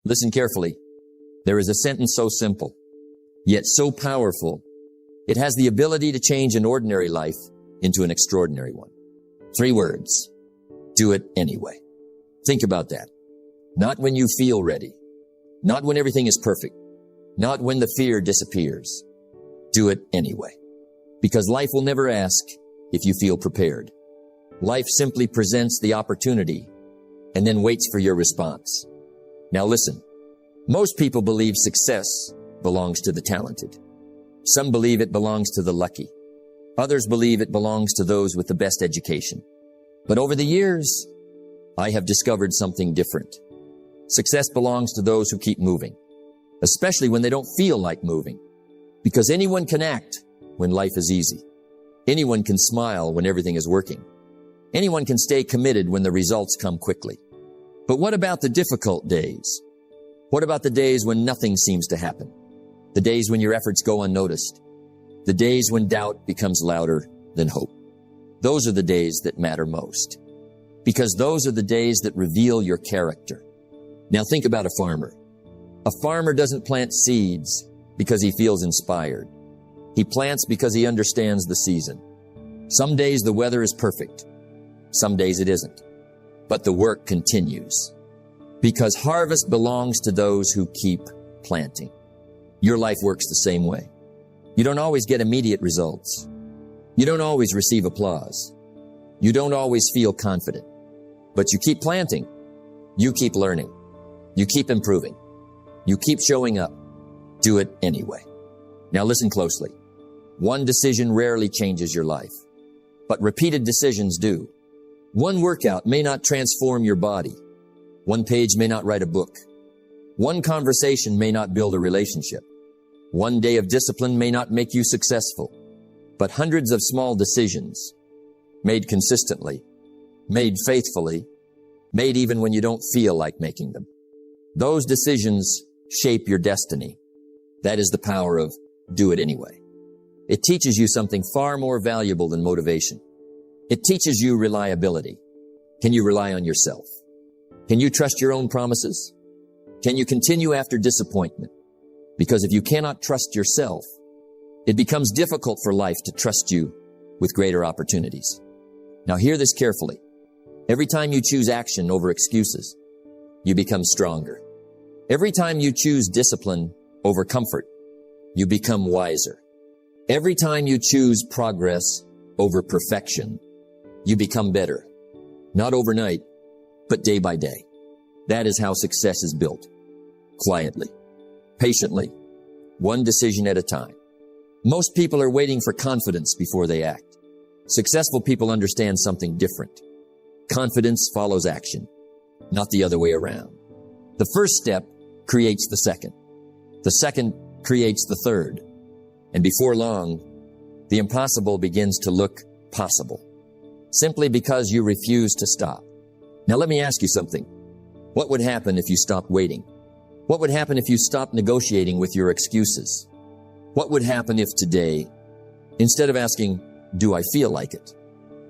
Listen carefully. There is a sentence so simple, yet so powerful, it has the ability to change an ordinary life into an extraordinary one. 3 words. Do it anyway. Think about that. Not when you feel ready. Not when everything is perfect. Not when the fear disappears. Do it anyway. Because life will never ask if you feel prepared. Life simply presents the opportunity and then waits for your response. Now listen, most people believe success belongs to the talented. Some believe it belongs to the lucky. Others believe it belongs to those with the best education. But over the years, I have discovered something different. Success belongs to those who keep moving, especially when they don't feel like moving. Because anyone can act when life is easy. Anyone can smile when everything is working. Anyone can stay committed when the results come quickly. But what about the difficult days? What about the days when nothing seems to happen? The days when your efforts go unnoticed? The days when doubt becomes louder than hope? Those are the days that matter most. Because those are the days that reveal your character. Now think about a farmer. A farmer doesn't plant seeds because he feels inspired. He plants because he understands the season. Some days the weather is perfect. Some days it isn't. But the work continues. Because harvest belongs to those who keep planting. Your life works the same way. You don't always get immediate results. You don't always receive applause. You don't always feel confident. But you keep planting. You keep learning. You keep improving. You keep showing up. Do it anyway. Now listen closely. One decision rarely changes your life, but repeated decisions do. One workout may not transform your body. One page may not write a book. One conversation may not build a relationship. One day of discipline may not make you successful. But hundreds of small decisions, made consistently, made faithfully, made even when you don't feel like making them. Those decisions shape your destiny. That is the power of do it anyway. It teaches you something far more valuable than motivation. It teaches you reliability. Can you rely on yourself? Can you trust your own promises? Can you continue after disappointment? Because if you cannot trust yourself, it becomes difficult for life to trust you with greater opportunities. Now hear this carefully. Every time you choose action over excuses, you become stronger. Every time you choose discipline over comfort, you become wiser. Every time you choose progress over perfection, you become better. Not overnight, but day by day. That is how success is built. Quietly, patiently, one decision at a time. Most people are waiting for confidence before they act. Successful people understand something different. Confidence follows action, not the other way around. The first step creates the second. The second creates the third. And before long, the impossible begins to look possible, simply because you refuse to stop. Now let me ask you something. What would happen if you stopped waiting? What would happen if you stopped negotiating with your excuses? What would happen if today, instead of asking, do I feel like it,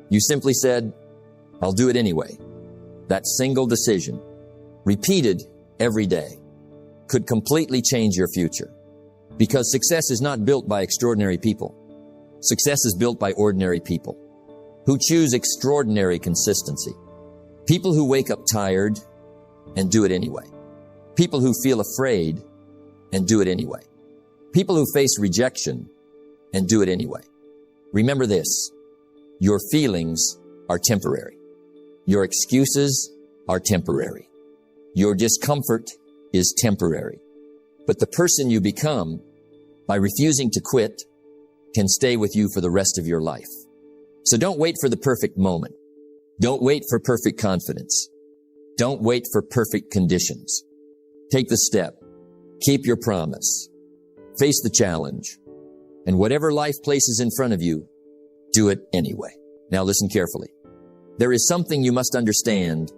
you simply said, I'll do it anyway? That single decision, repeated every day, could completely change your future. Because success is not built by extraordinary people. Success is built by ordinary people who choose extraordinary consistency. People who wake up tired and do it anyway. People who feel afraid and do it anyway. People who face rejection and do it anyway. Remember this, your feelings are temporary. Your excuses are temporary. Your discomfort is temporary. But the person you become by refusing to quit can stay with you for the rest of your life. So don't wait for the perfect moment. Don't wait for perfect confidence. Don't wait for perfect conditions. Take the step. Keep your promise. Face the challenge. And whatever life places in front of you, do it anyway. Now listen carefully. There is something you must understand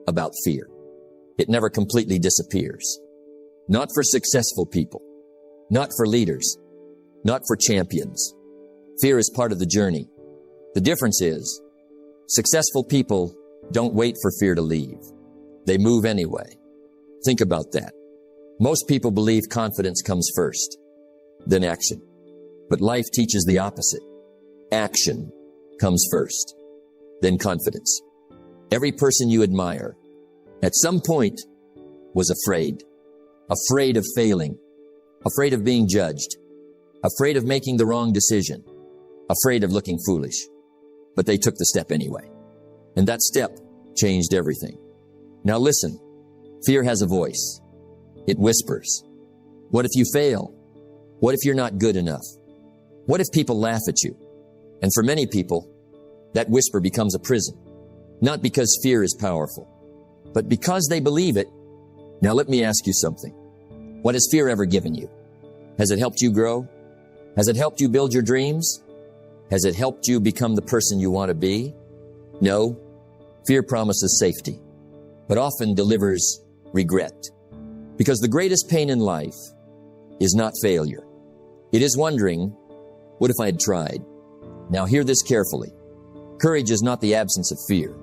about fear. It never completely disappears. Not for successful people. Not for leaders. Not for champions. Fear is part of the journey. The difference is, successful people don't wait for fear to leave. They move anyway. Think about that. Most people believe confidence comes first, then action. But life teaches the opposite. Action comes first, then confidence. Every person you admire, at some point, was afraid. Afraid of failing. Afraid of being judged. Afraid of making the wrong decision. Afraid of looking foolish. But they took the step anyway. And that step changed everything. Now listen, fear has a voice. It whispers. What if you fail? What if you're not good enough? What if people laugh at you? And for many people, that whisper becomes a prison. Not because fear is powerful, but because they believe it. Now let me ask you something. What has fear ever given you? Has it helped you grow? Has it helped you build your dreams? Has it helped you become the person you want to be? No. Fear promises safety, but often delivers regret. Because the greatest pain in life is not failure. It is wondering, what if I had tried? Now hear this carefully. Courage is not the absence of fear.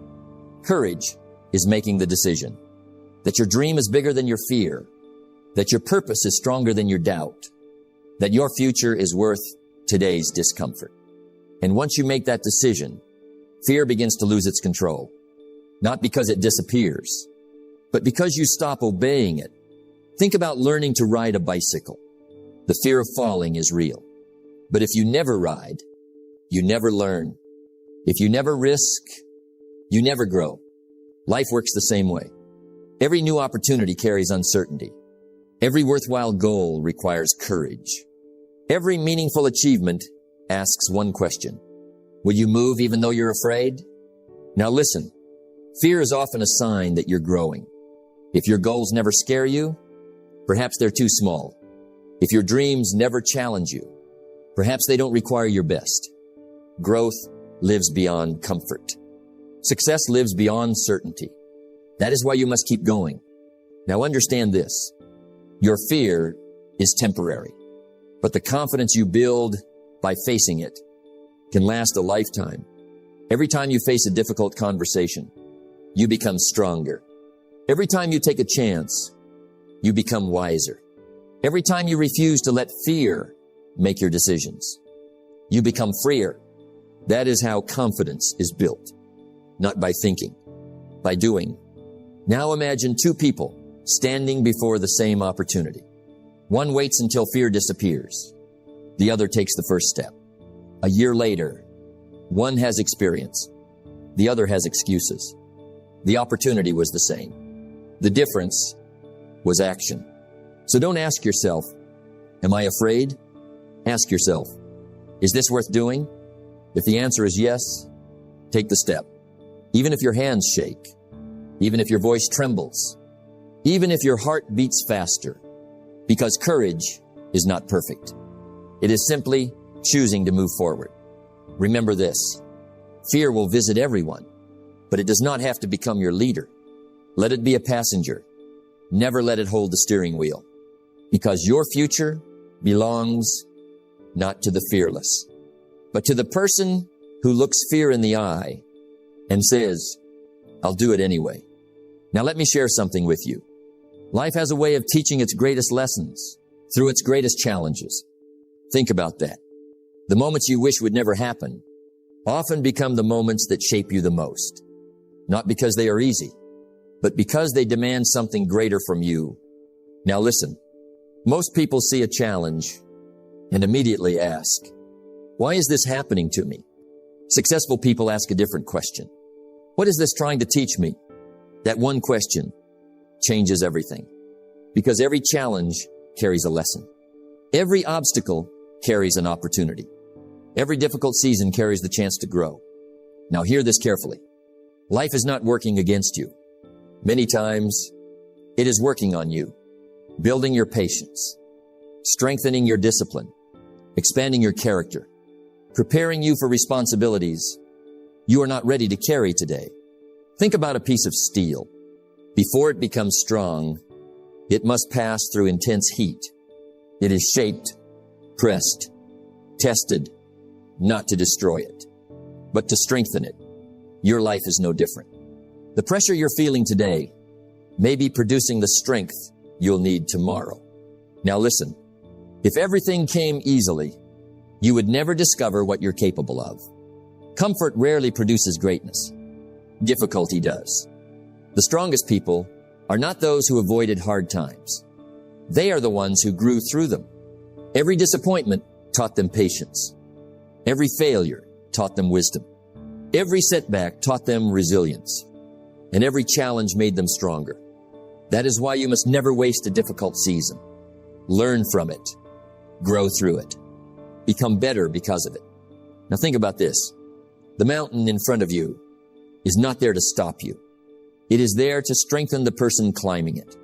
Courage is making the decision that your dream is bigger than your fear, that your purpose is stronger than your doubt, that your future is worth today's discomfort. And once you make that decision, fear begins to lose its control. Not because it disappears, but because you stop obeying it. Think about learning to ride a bicycle. The fear of falling is real. But if you never ride, you never learn. If you never risk, you never grow. Life works the same way. Every new opportunity carries uncertainty. Every worthwhile goal requires courage. Every meaningful achievement asks one question. Will you move even though you're afraid? Now listen, fear is often a sign that you're growing. If your goals never scare you, perhaps they're too small. If your dreams never challenge you, perhaps they don't require your best. Growth lives beyond comfort. Success lives beyond certainty. That is why you must keep going. Now understand this. Your fear is temporary, but the confidence you build by facing it can last a lifetime. Every time you face a difficult conversation, you become stronger. Every time you take a chance, you become wiser. Every time you refuse to let fear make your decisions, you become freer. That is how confidence is built. Not by thinking, by doing. Now imagine two people standing before the same opportunity. One waits until fear disappears. The other takes the first step. A year later, one has experience. The other has excuses. The opportunity was the same. The difference was action. So don't ask yourself, am I afraid? Ask yourself, is this worth doing? If the answer is yes, take the step. Even if your hands shake, even if your voice trembles, even if your heart beats faster, because courage is not perfect. It is simply choosing to move forward. Remember this, fear will visit everyone, but it does not have to become your leader. Let it be a passenger. Never let it hold the steering wheel, because your future belongs not to the fearless, but to the person who looks fear in the eye and says, I'll do it anyway. Now let me share something with you. Life has a way of teaching its greatest lessons through its greatest challenges. Think about that. The moments you wish would never happen often become the moments that shape you the most. Not because they are easy, but because they demand something greater from you. Now listen, most people see a challenge and immediately ask, why is this happening to me? Successful people ask a different question. What is this trying to teach me? That one question changes everything, because every challenge carries a lesson. Every obstacle carries an opportunity. Every difficult season carries the chance to grow. Now hear this carefully. Life is not working against you. Many times, it is working on you, building your patience, strengthening your discipline, expanding your character, preparing you for responsibilities you are not ready to carry today. Think about a piece of steel. Before it becomes strong, it must pass through intense heat. It is shaped, pressed, tested, not to destroy it, but to strengthen it. Your life is no different. The pressure you're feeling today may be producing the strength you'll need tomorrow. Now listen, if everything came easily, you would never discover what you're capable of. Comfort rarely produces greatness. Difficulty does. The strongest people are not those who avoided hard times. They are the ones who grew through them. Every disappointment taught them patience. Every failure taught them wisdom. Every setback taught them resilience. And every challenge made them stronger. That is why you must never waste a difficult season. Learn from it. Grow through it. Become better because of it. Now think about this. The mountain in front of you is not there to stop you. It is there to strengthen the person climbing it.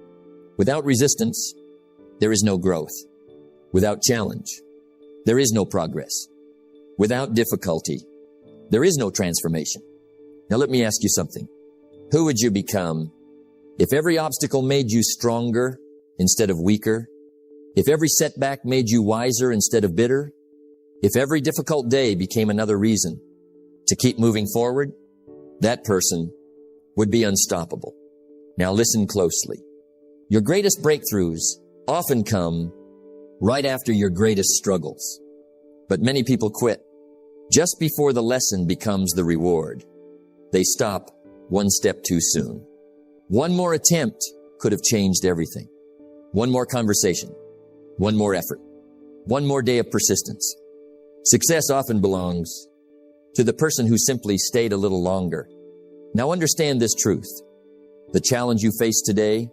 Without resistance, there is no growth. Without challenge, there is no progress. Without difficulty, there is no transformation. Now let me ask you something. Who would you become if every obstacle made you stronger instead of weaker? If every setback made you wiser instead of bitter? If every difficult day became another reason to keep moving forward? That person would be unstoppable. Now listen closely. Your greatest breakthroughs often come right after your greatest struggles. But many people quit just before the lesson becomes the reward. They stop one step too soon. One more attempt could have changed everything. One more conversation. One more effort. One more day of persistence. Success often belongs to the person who simply stayed a little longer. Now understand this truth. The challenge you face today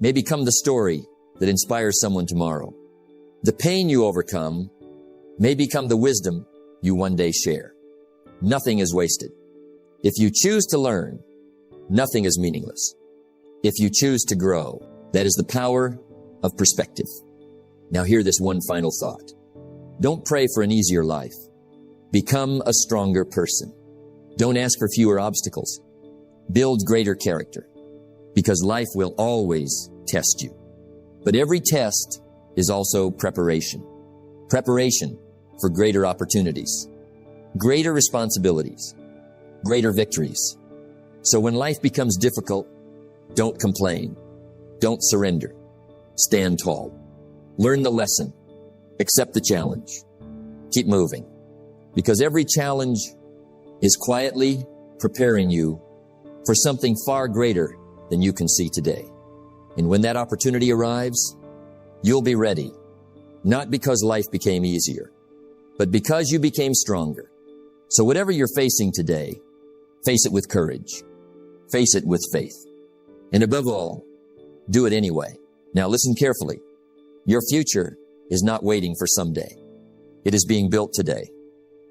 may become the story that inspires someone tomorrow. The pain you overcome may become the wisdom you one day share. Nothing is wasted. If you choose to learn, nothing is meaningless. If you choose to grow, that is the power of perspective. Now hear this one final thought. Don't pray for an easier life. Become a stronger person. Don't ask for fewer obstacles. Build greater character, because life will always test you. But every test is also preparation. Preparation for greater opportunities, greater responsibilities, greater victories. So when life becomes difficult, don't complain. Don't surrender. Stand tall. Learn the lesson. Accept the challenge. Keep moving. Because every challenge is quietly preparing you for something far greater than you can see today. And when that opportunity arrives, you'll be ready. Not because life became easier, but because you became stronger. So whatever you're facing today, face it with courage. Face it with faith. And above all, do it anyway. Now listen carefully. Your future is not waiting for someday. It is being built today,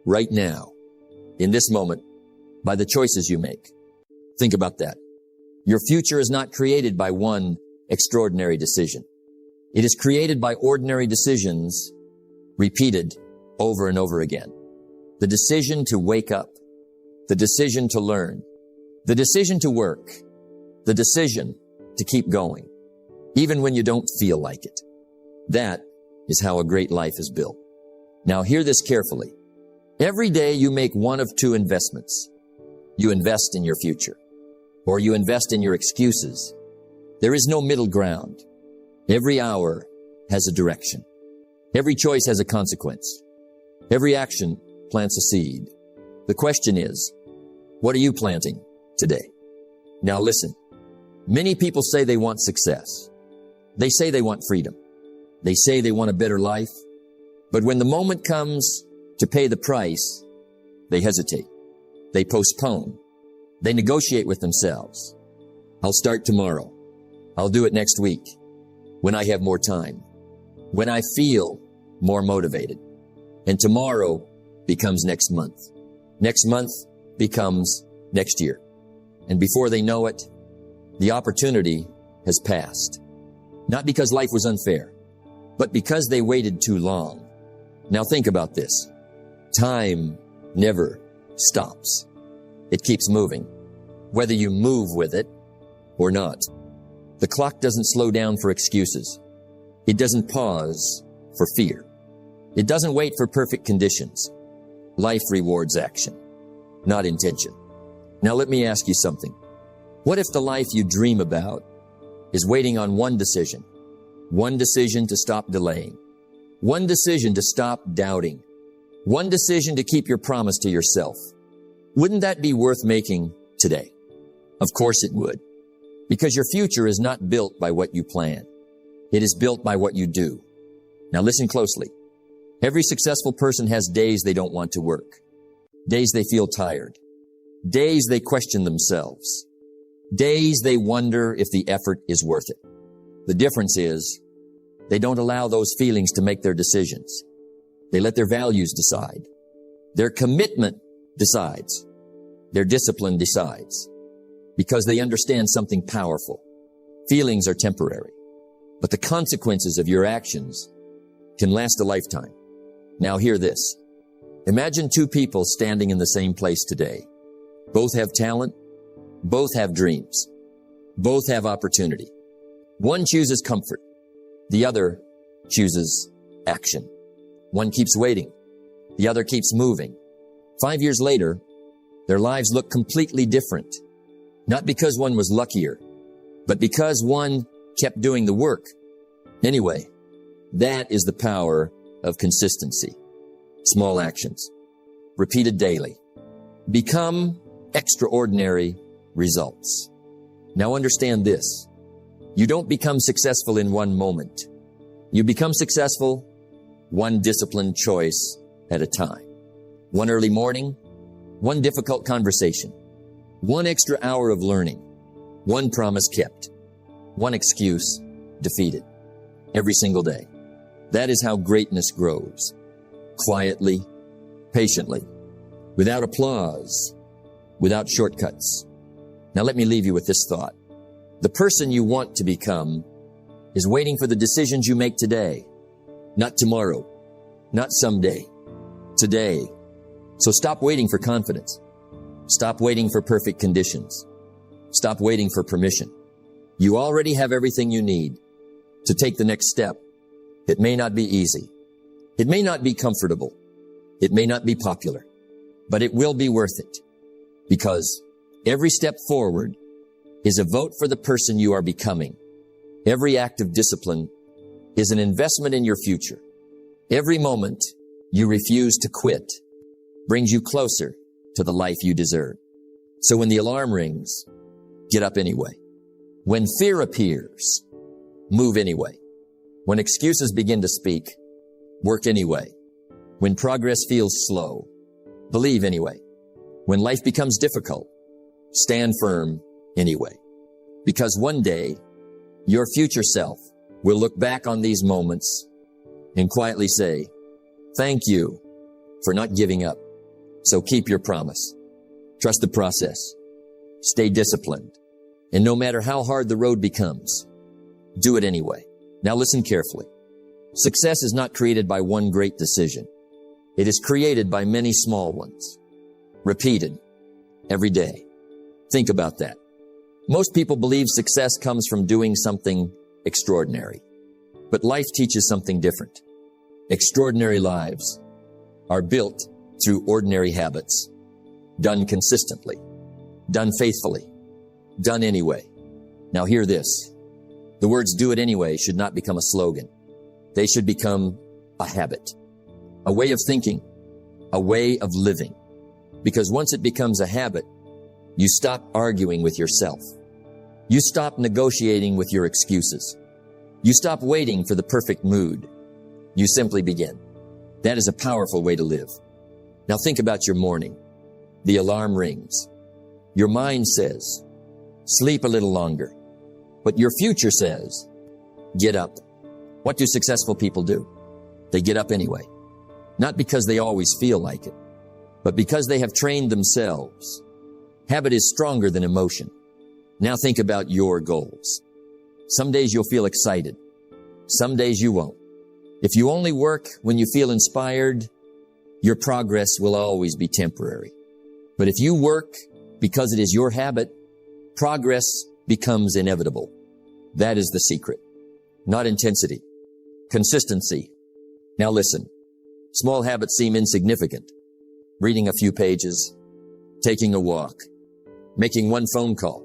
right now, in this moment, by the choices you make. Think about that. Your future is not created by one extraordinary decision. It is created by ordinary decisions repeated over and over again. The decision to wake up, the decision to learn, the decision to work, the decision to keep going, even when you don't feel like it. That is how a great life is built. Now hear this carefully. Every day you make one of two investments. You invest in your future, or you invest in your excuses. There is no middle ground. Every hour has a direction. Every choice has a consequence. Every action plants a seed. The question is, what are you planting today? Now listen. Many people say they want success. They say they want freedom. They say they want a better life. But when the moment comes to pay the price, they hesitate. They postpone. They negotiate with themselves. I'll start tomorrow. I'll do it next week, when I have more time, when I feel more motivated. And tomorrow becomes next month. Next month becomes next year. And before they know it, the opportunity has passed. Not because life was unfair, but because they waited too long. Now think about this. Time never stops. It keeps moving, whether you move with it or not. The clock doesn't slow down for excuses. It doesn't pause for fear. It doesn't wait for perfect conditions. Life rewards action, not intention. Now let me ask you something. What if the life you dream about is waiting on one decision One decision to stop delaying. One decision to stop doubting. One decision to keep your promise to yourself. Wouldn't that be worth making today? Of course it would. Because your future is not built by what you plan. It is built by what you do. Now listen closely. Every successful person has days they don't want to work. Days they feel tired. Days they question themselves. Days they wonder if the effort is worth it. The difference is they don't allow those feelings to make their decisions. They let their values decide. Their commitment decides. Their discipline decides. Because they understand something powerful. Feelings are temporary, but the consequences of your actions can last a lifetime. Now hear this. Imagine two people standing in the same place today. Both have talent. Both have dreams. Both have opportunity. One chooses comfort. The other chooses action. One keeps waiting. The other keeps moving. 5 years later, their lives look completely different. Not because one was luckier, but because one kept doing the work. Anyway, that is the power of consistency. Small actions, repeated daily, become extraordinary results. Now understand this. You don't become successful in one moment. You become successful one disciplined choice at a time. One early morning, one difficult conversation, one extra hour of learning, one promise kept, one excuse defeated. Every single day. That is how greatness grows. Quietly, patiently, without applause, without shortcuts. Now let me leave you with this thought. The person you want to become is waiting for the decisions you make today, not tomorrow, not someday, today. So stop waiting for confidence. Stop waiting for perfect conditions. Stop waiting for permission. You already have everything you need to take the next step. It may not be easy. It may not be comfortable. It may not be popular, but it will be worth it because every step forward is a vote for the person you are becoming. Every act of discipline is an investment in your future. Every moment you refuse to quit brings you closer to the life you deserve. So when the alarm rings, get up anyway. When fear appears, move anyway. When excuses begin to speak, work anyway. When progress feels slow, believe anyway. When life becomes difficult, stand firm anyway. Because one day, your future self will look back on these moments and quietly say, thank you for not giving up. So keep your promise. Trust the process. Stay disciplined. And no matter how hard the road becomes, do it anyway. Now listen carefully. Success is not created by one great decision. It is created by many small ones, repeated every day. Think about that. Most people believe success comes from doing something extraordinary, but life teaches something different. Extraordinary lives are built through ordinary habits, done consistently, done faithfully, done anyway. Now hear this. The words "do it anyway" should not become a slogan. They should become a habit, a way of thinking, a way of living. Because once it becomes a habit, you stop arguing with yourself. You stop negotiating with your excuses. You stop waiting for the perfect mood. You simply begin. That is a powerful way to live. Now think about your morning. The alarm rings. Your mind says, sleep a little longer. But your future says, get up. What do successful people do? They get up anyway. Not because they always feel like it, but because they have trained themselves. Habit is stronger than emotion. Now think about your goals. Some days you'll feel excited. Some days you won't. If you only work when you feel inspired, your progress will always be temporary. But if you work because it is your habit, progress becomes inevitable. That is the secret. Not intensity. Consistency. Now listen. Small habits seem insignificant. Reading a few pages, taking a walk, making one phone call,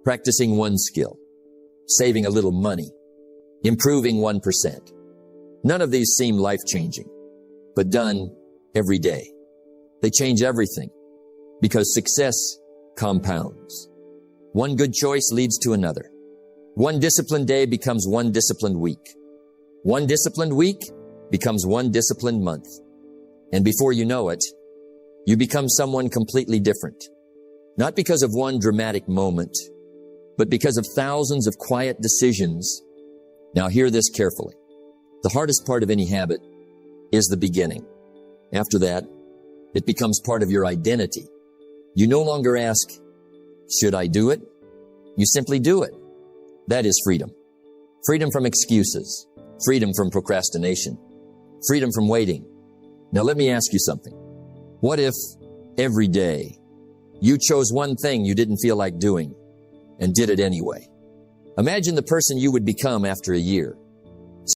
practicing one skill, saving a little money, improving 1%. None of these seem life-changing, but done every day. They change everything because success compounds. One good choice leads to another. One disciplined day becomes one disciplined week. One disciplined week becomes one disciplined month. And before you know it, you become someone completely different. Not because of one dramatic moment, but because of thousands of quiet decisions. Now hear this carefully. The hardest part of any habit is the beginning. After that, it becomes part of your identity. You no longer ask, should I do it? You simply do it. That is freedom. Freedom from excuses. Freedom from procrastination. Freedom from waiting. Now let me ask you something. What if every day you chose one thing you didn't feel like doing and did it anyway? Imagine the person you would become after a year.